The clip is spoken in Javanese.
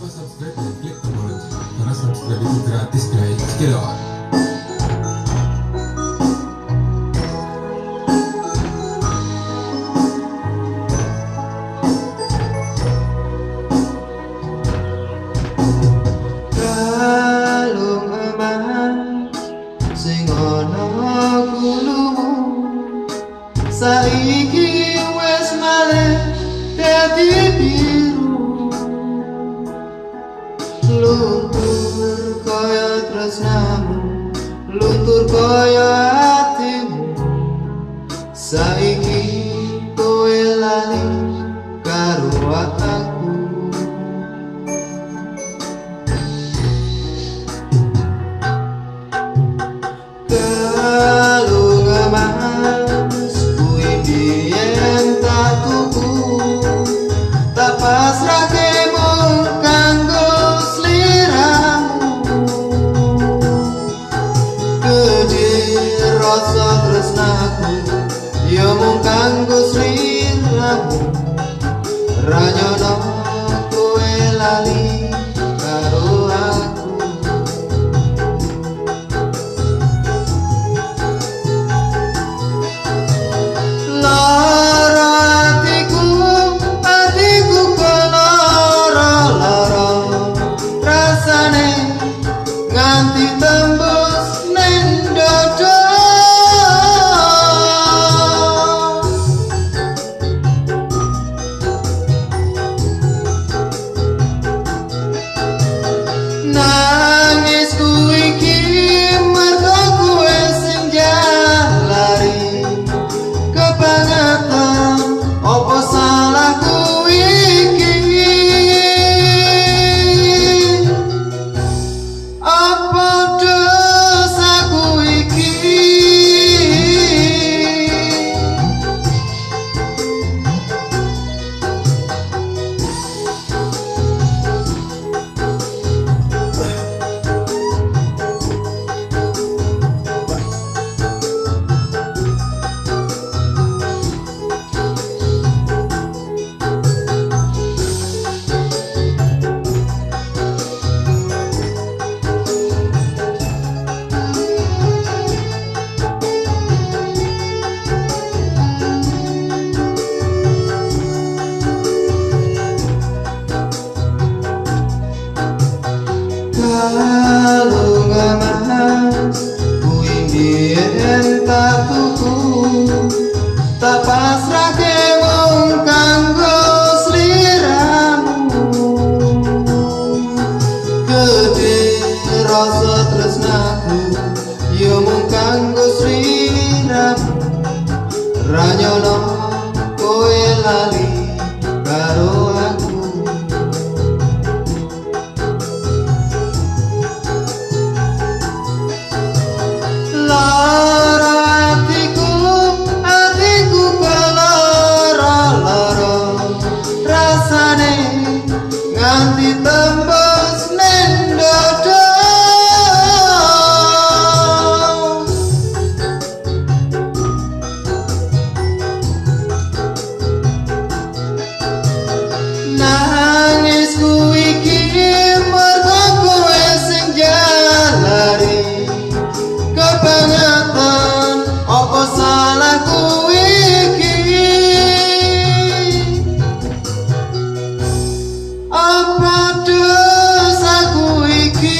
lupa subscribe dan klik tombol lonceng karena subscribe itu gratis guys. Check it out. Kalung emas sing ana gulumu saiki wis malih dadi biru, luntur kaya tresnamu, luntur kaya atimu. Saiki kowe lali karo aku. Kalung emas kuwi biyen tak tuku, tak pasrahke mung kanggo sliramu. Gedhe rasa tresnaku ya mung kanggo sliramu. Ra nyono kowe lali karo aku. Nganti tembus ning dada, nangisku iki mergo kowe sing jalari. Kebangetan apa salahku iki? Apa dosaku iki? Kalung emas kuwi biyen tak tuku, tak pasrahke mung kanggo sliramu. Gedhe rasa tresnaku ya mung kanggo sliramu. Ra nyono kowe lali karo aku. Nganti tembus ning dada, nangisku iki mergo kowe sing jalari. Kebangetan apa salahku iki? Apa dosaku iki?